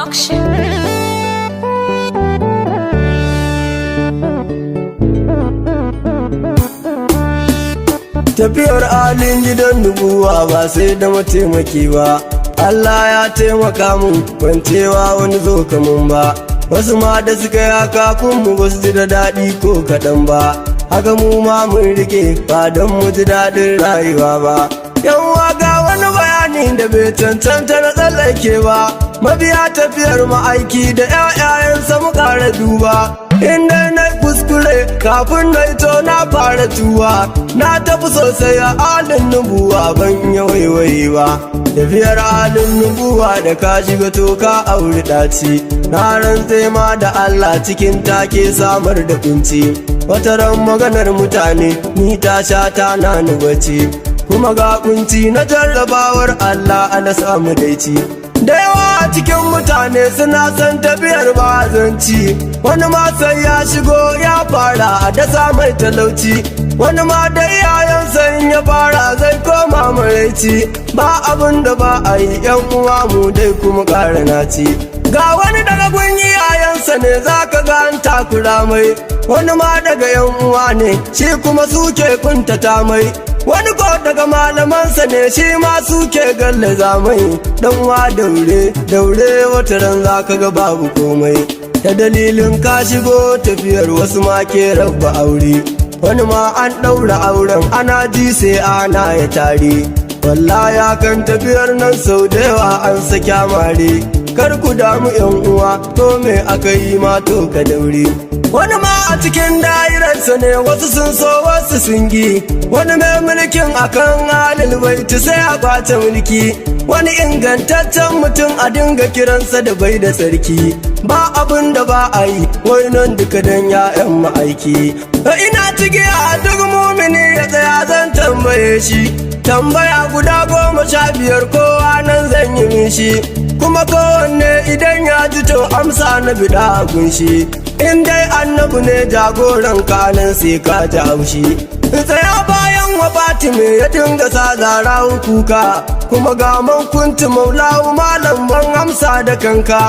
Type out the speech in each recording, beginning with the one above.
Production. Tafiyar alin gidan nubuwa ba sai da mataimaki ba. Allah ya taimaka mun ban cewa wani zo kamun ba. Wasu ma da suka yi kafin mu ba su ji da daɗi ko kaɗan ba. Haka mu ma mun rike ba don mu ji daɗin rayuwa ba. Yawwa ga wani bayani da bai cancanta na tsallake ba. Mabiya tafiyar ma'aiki da 'ya'yayensa mu ƙara duba. Inda na kuskure kafin na ito na fara tuwa. Na tafi sosai a halin nubuwa ban yi waiwaye ba. Tafiyar halin nubuwa da ka shiga to ka auri ɗaci. Na rantse ma da Allah cikin take samar da kunci. Wataran maganar mutane ni ta sha ta na nubaci. Kuma ga kunci na jarrabawar Allah ana samu daici. Da yawa a cikin mutane suna son tafiyar bazanci. Wani ma sai ya shigo ya fara a dasa mai talauci. Wani ma dai yayansa in ya fara zai koma maraici. Ba abin da ba a yi yan uwa mu dai kuma ƙara naci. Ga wani daga gunyi yayansa ne za ka ga an takura mai. Wani ma daga yan uwa ne shi kuma suke kuntata mai. Wani ko daga malamansa ne shi ma suke gallaza mai. Dan wa daure wata ran za ka ga babu komai. Ta dalilin ka shigo tafiyar wasu ma ke rabba aure. Wani ma an ɗaura auren ana ji sai ana ya tare. Wallahi kan tafiyar nan sau da yawa an saki mare. Kar ku damu yan uwa to me aka yi ma to ka daure. Wani ma a cikin dairarsa ne wasu sun so wasu sun gi. Wani mai mulkin akan halin baiti sai a kwace mulki. Wani ingantaccen mutum a dinga kiransa da bai da tsarki. Ba abin da ba a yi wai nan duka dan ya'yan ma'aiki. Ina cigiya a duk mumini ya tsaya zan tambaye shi. Tambaya guda 15 kowa nan zan yi mishi. Kuma kowanne idan ya ji to amsa na bida a gunshi. In dai annabi ne jagoran kanan sai ka ji haushi. Tsaya bayan wafati me ya dinga sa zara kuka. Kuma ga man kunti maulawu malam ban amsa da kanka.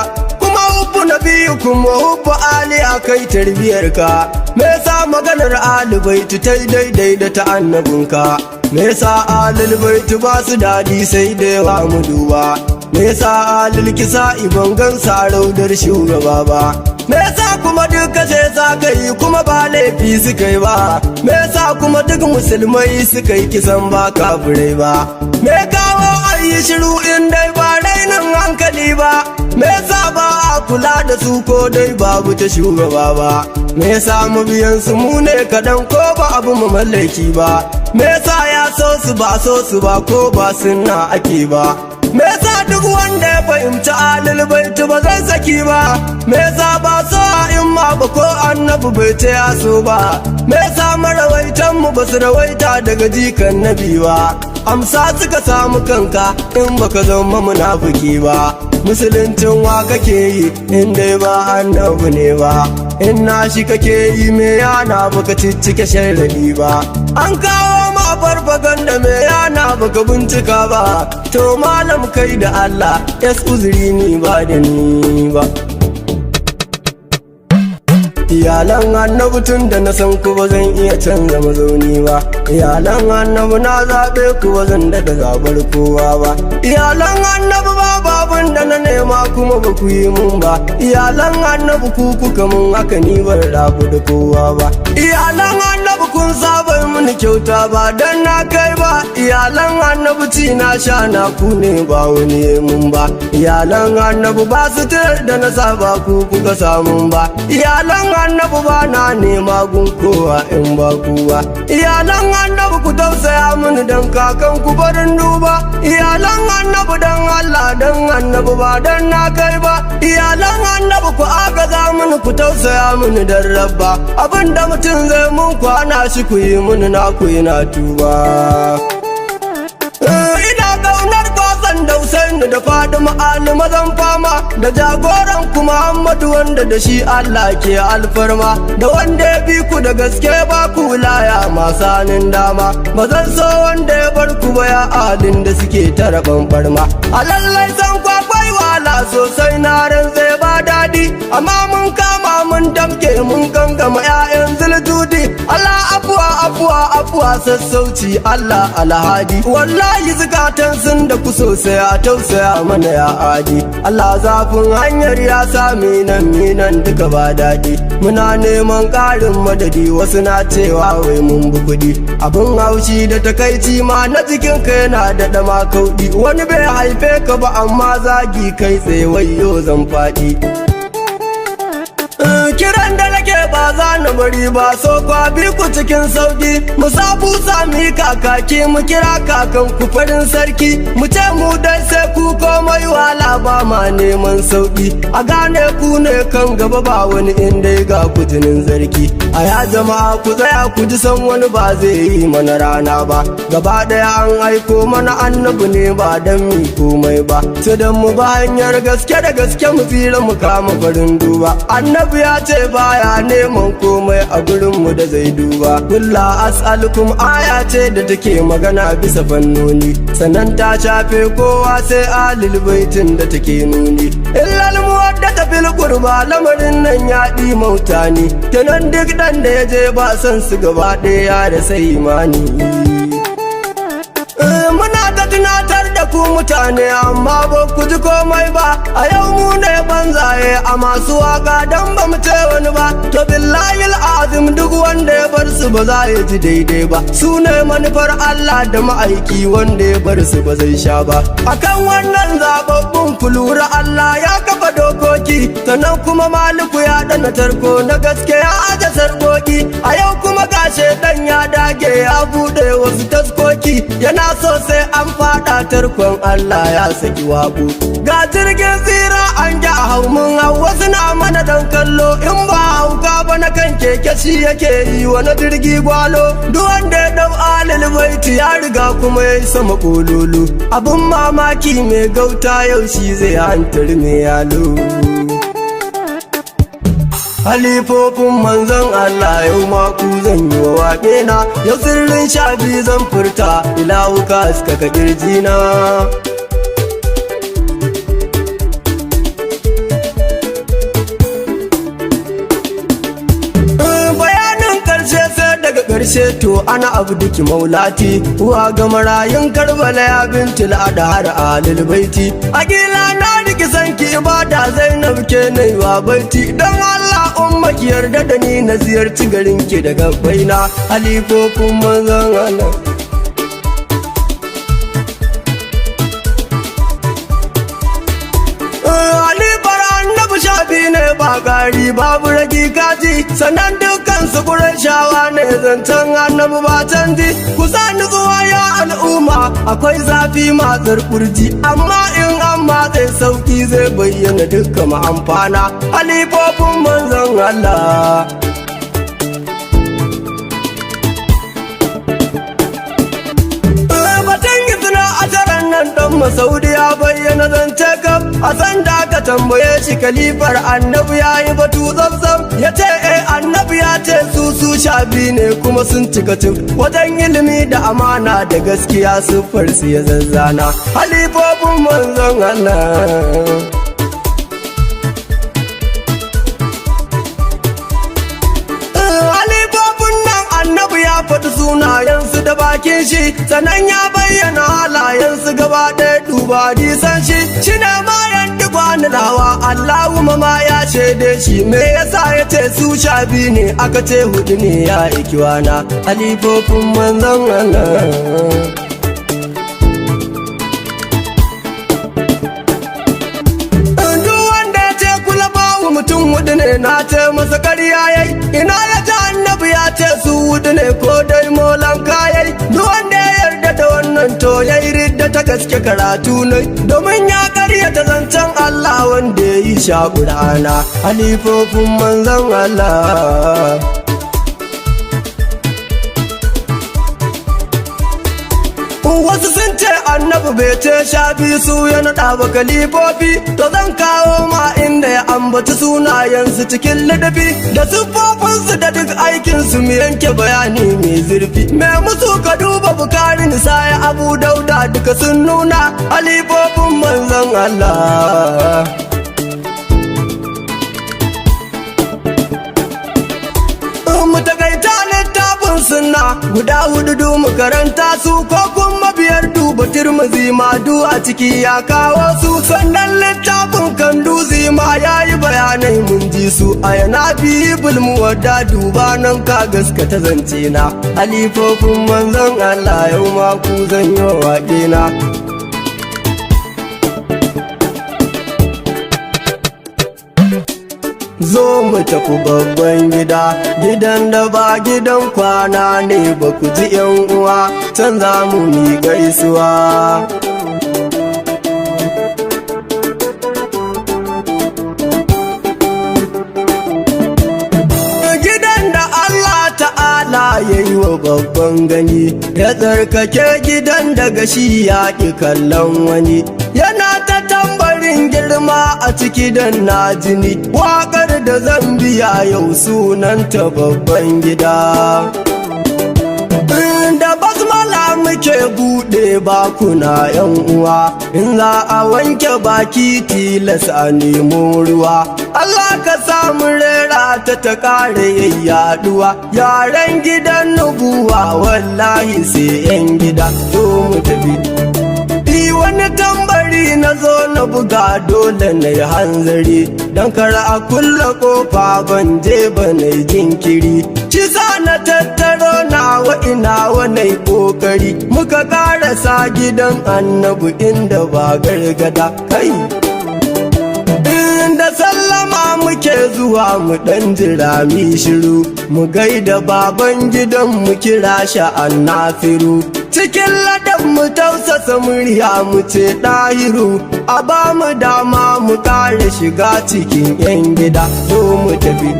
Kuma hubbu nabiyu kuma hubbu ali a kai tarbiyar ka. Me yasa maganar alibaitu ta daidai da ta annabinka. Me yasa alil baitu ba su dadi sai da yawa mu duba. Me yasa alil kisa iban gan saraudar shugaba ba. Me yasa kuma duka sai sa kai kuma ba laifi suka yi ba. Me yasa kuma duk musulmai suka yi kisan ba kafirai ba. Me kawo ayi shiru in dai ba rainin hankali ba. Me yasa ba a kula da su ko dai babu ta shugaba ba. Me yasa mabiyan su mu ne kadan ko ba abu mu mallaki ba. Me yasa ya so su ba ko ba sunna ake ba. Me yasa duk wanda ya fahimci alil baiti ba zai saki ba. Me yasa ba so in ma ba ko annabi bai ta ya so ba. Me yasa marawaitan mu ba su rawaita daga jikan nabi ba. Amsa suka samu kanka in baka zama munafiki ba. Musuluncin wa kake yi in dai ba annabi ne ba. In nashi kake yi me yana baka ciccike sharri ba. An kawo ma farfaganda me yana baka bincika ba. To malam kai da Allah yas uzuri ni ba da ni ba. Iyalan annabi tun da na san ku ba zan iya canza mazauni ba. Iyalan annabi na zaɓe ku ba zan daɗa zaɓar kowa ba. Iyalan annabi ba babun da na nema kuma ba ku yi mun ba. Iyalan annabi ku kuka mun haka ni ban rabu da kowa ba. Iyalan annabi kun saba mini kyauta ba dan na kai ba. Iyalan annabi ci na sha na ku ne ba wani mun ba. Iyalan annabi ba su da na saba ku kuka samun ba. Iyalan annabi ba na nema gun kowa in ba ku ba. Iyalan annabi ku tausaya mini dan kakan ku barin duba. Iyalan annabi dan Allah dan annabi ba dan na kai ba. Iyalan annabi ku agaza mini ku tausaya mini dan rabba. Abinda mutum zai mun kwana shi ku yi mini na ku ina tuba. Ina kaunar kwasan da Usaini da Fatima Ali mazan fama da jagoran ku Muhammadu wanda da shi Allah ke alfarma da wanda ya bi ku da gaske ba ku laya masu hannun dama ba zan so wanda ya bar ku ba ya adin da suke tara farma a lallai san kwakwai wa wahala sosai na rantse ba daɗi, amma mun kama mun damke mun gangama 'ya'yan zultudi. Allah afuwa afuwa afuwa sassauci Allah alhadi, wallahi zukatan sun da ku sosai a tausaya mana ya adi. Allah zafin hanyar ya sami nan duka ba daɗi, muna neman ƙarin madadi wasu na cewa wai mun bi kuɗi. Abin haushi da takaici ma na jikin ka yana da dama kauɗi, wani bai haife ka ba amma zagi kai tsaye wayo zan faɗi. Kiran da nake ba za na bari ba, so kwabi ku cikin sauki, mu sabu sami kakaki mu kira kakan ku farin sarki, mu ce mu dai sai ku komai wala ba ma neman sauki, a gane ku ne kan gaba ba wani inda ga ku jinin zarki. A ya jama'a ku tsaya ku ji san wani ba zai yi mana rana ba, gaba daya an aiko mana annabi ne ba dan mi komai ba, sai dan mu ba hanyar gaske da gaske mu tsira mu kama farin duba. Annabi ya ce baya neman komai a gurinmu da zai duba. Kulla as'alukum aya ce da take magana bisa fannoni, sannan ta shafe kowa sai alil baitin da take nuni. Illal muwaddata fil qurba, lamarin nan ya ɗi mauta ne, kenan duk dan da ya je ba san su gaba ɗaya da sai imani. Muna ta tunatar da ku mutane amma ba ku ji komai ba, a yau mu ne banzaye a masu waka don ba mu ce wani ba. To billahi azim duk wanda ya bar su ba za ya ji daidai ba, su ne manufar Allah da ma'aiki wanda ya bar su ba zai sha ba. Akan wannan zababbun ku lura Allah ya kafa dokoki, sannan kuma Maliku ya dana tarko na gaske ya aje sarkoki. A yau kuma gashe dan ya dage ya bude wasu taskoki, yana so sai an fada tarkon Allah ya saki waƙo. Ga jirgin tsira an ja hau mun hau, wasu na mana dan kallo, in ba hauka ba na kan keke shi yake yi wani jirgi gwalo. Duk wanda ya dau alil baiti ya riga kuma ya yi sama kololo, abun mamaki mai gauta yau shi zai hantar mai yalo. Halifofin manzon Allah yau maku zan yi wa waƙe na, yau sirrin sha biyu zan furta, ilahu ka haskaka ƙirjina. Karshe to ana abduki maulati, uwa ga marayun Karbala ya bintul adhar alil baiti. Akila na riki sanki ibada Zainab ke naiwa baiti, dan Allah umma ki yarda da ni na ziyarci garin ki daga baina. Halifofin manzon Allah ne ba gari babu ragi kaji, sannan dukkan su shawa ne zancen annabi ba canji. Ku sa nutsuwa ya al'umma, akwai zafi matsar kurji, amma in an matse sauki zai bayyana dukkan ma'amfana. Halifofin manzon Allah dan Masaudi ya bayyana zance kam, a san da aka tambaye shi kalifar annabi ya yi batu zamzam, ya ce annabi ya ce su sha biyu ne kuma sun cika cin wajen ilimi da amana da gaskiya siffar su ya zazzana. Halifofin manzon Allah faɗi sunayensu da bakin shi, sannan ya bayyana halayensu gaba ɗaya duba hadisan shi. Shi ne ma yan digwani nawa Allahumma ma ya shaide shi, me yasa ya ce su sha biyu ne aka ce hudu ne ya ikiwana. Halifofin manzon Allah mutum hudu ne na ce masa ƙarya yayi, ina ya ji annabi ya ce su hudu ne ko dai molan kayai. Duk wanda ya yarda da wannan to yayi ridda ta gaske karatu ne, domin ya karyata zancen Allah wanda ya yi sha Qur'ana. Halifofin manzon Allah wasu sun ce annabi bai ce sha biyu su ya naɗa ba kalifofi, to zan kawo ma inda ya ambaci sunayensu cikin ladabi da siffofinsu da duk aikinsu mu yanke bayani mai zurfi. Me musu ka duba Bukari, Nisaya, Abu Dauda duka sun nuna halifofin manzon Allah. Mu takaita littafin sunna guda hudu mu karanta su, ko kuma biyar duba Tirmidhi ma a ciki ya kawo su. Sannan littafin Kanduzi ma yayi bayanai mun ji su. A yana bibul muwadda duba nan ka gaskata zance na halifofin manzon Allah, yau ma ku zan yi waƙe na. Zo mu tafi babban gida, gidan da ba gidan kwana ne, ba ku ji yan uwa, can za mu mi gaisuwa. Gidan da Allah ta'ala ya yi wa babban gani, ya tsarkake gidan daga shi ya ƙi kallon wani, yana ta tambarin girma a ciki dan na jini. Waƙar da zan biya yau sunanta babban gida. Da basmala muke buɗe bakuna yan uwa, in za a wanke baki tilas a nemo ruwa. Allah ka samu rera ta ƙare yayyaduwa, yaren gidan nubuwa wallahi sai yan gida. Zo mu tafi wani tambari na zo na buga, dole na yi hanzari don kar a kulle kofa ban je ba na yi jinkiri. Ci sa na tattaro nawa ina wani kokari, muka karasa gidan annabi inda ba gargada kai. Da sallama muke zuwa mu dan jira mi shiru, mu gaida baban gidan mu kira shi annafiru. Cikin ladan mu tausasa murya mu ce ɗahiru, a ba mu dama mu ƙara shiga cikin 'yan gida. Zo mu tafi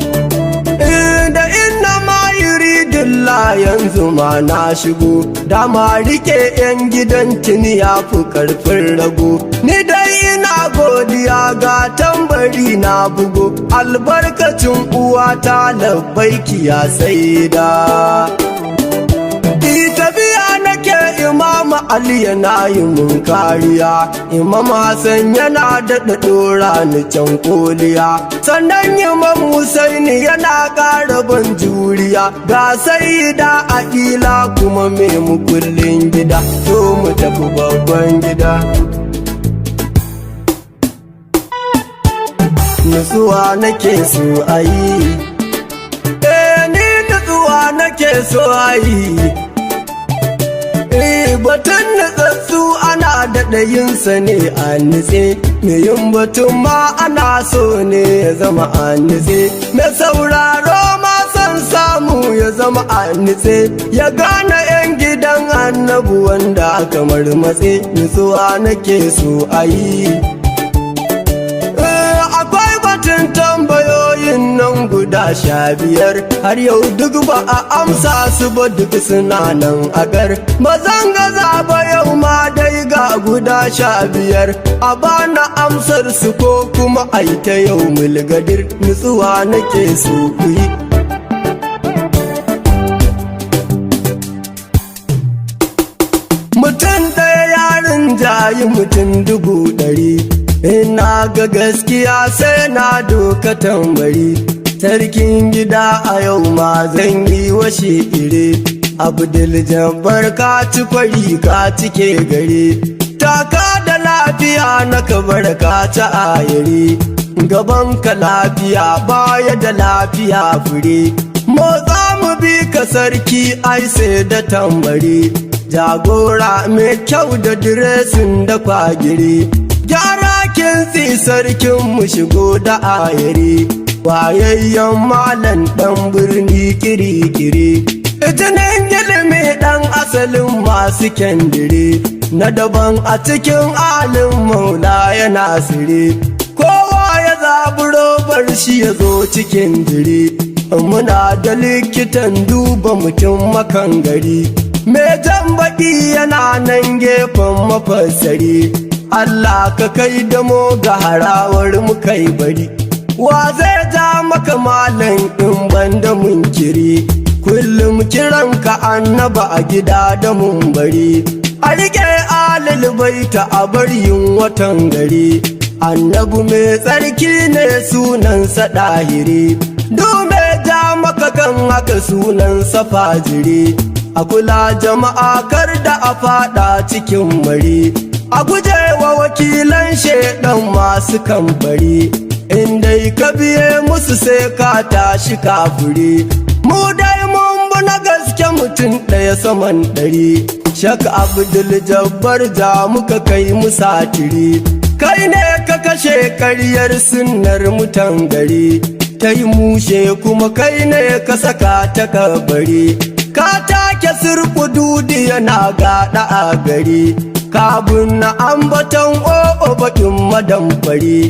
da inna ma yuridullah, yanzu ma na shigo, dama rike 'yan gidan tuni ya fi ƙarfin rago. Ni dai ina godiya ga tambari na bugo, albarkacin uwata labbaiki ya saida. Tafiya nake Imam Ali yana yi mun kariya, Imam Hassan yana daɗa ɗora ni can koliya, sannan Imam Husaini yana ƙara ban juriya, ga Sayyida Aqila kuma me mukullin gida. To mu tafi babban gida. Nutsuwa nake so ayi, ni nutsuwa nake so ayi. Batun nutsatsu ana daɗa yinsa ne a nitse, me yin batun ma ana so ne ya zama a nitse. Me sauraro ma san samu ya zama a nitse, ya gane 'yan gidan annabu wanda aka marmatse. Nutsuwa nake so a yi. Akwai batun tambayoyin nan guda 15, har yau duk ba a amsa su ba, duk suna nan a gar. Ba zan gaza ba yau ma dai ga guda 15, a bana amsar su ko kuma ai ta yau mulgadir. Nutsuwa nake so ku yi. Mutum ɗaya yarin jayi mutum 100,000, ina ga gaskiya sai na doka tambari. Sarkin gida a yau ma zan yi washe ire, Abdul Jabbar ka ci kwari ka cike gari. Taka da lafiya na kabar ka ta ayiri, gaban ka lafiya baya da lafiya fure. Motsa mu bi ka sarki ai sai da tambari, jagora mai kyau da diresin da kwagiri. Gyara kintsi sarkin mu shigo da ayiri, wayayyen malam dan birni kiri-kiri. Jinin ilimi dan asalin masu kyandire, na daban a cikin alin maula yana sire. Kowa ya zaburo bar shi ya zo cikin dire, muna da likitan duba mutum makan gari. Me jan baki yana nan gefen mafassari, Allah ka kai da mu ga harawar mu kai bari. Wa zai ja maka malam in banda munkiri, kullum kiranka annaba a gida da mumbari. A rike alal baita a bar yin watan gari, annabu mai tsarki ne sunansa ɗahiri. Dume ja maka kan haka sunansa fajiri. A kula jama'a kar da a fada cikin mari, a gujewa wakilan shedan masu kambari. In dai ka biye musu sai ka tashi kafuri. Mu dai mun bu na gaske mutum ɗaya saman ɗari. Shak Abdul Jabbar ja muka kai musatiri. Kai ne ka kashe ƙaryar sunnar mutan gari, ta yi mushe kuma kai ne ka saka ta kabari. Ka take surku dudi yana gaɗa a gari, ka bunna ambaton o'o bakin madamfari.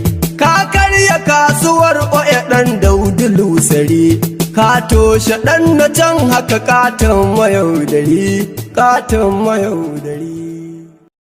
Ka karya kasuwar oya ɗan Daudu lusari, ka toshe ɗan na can haka katon mayaudari, katon mayaudari.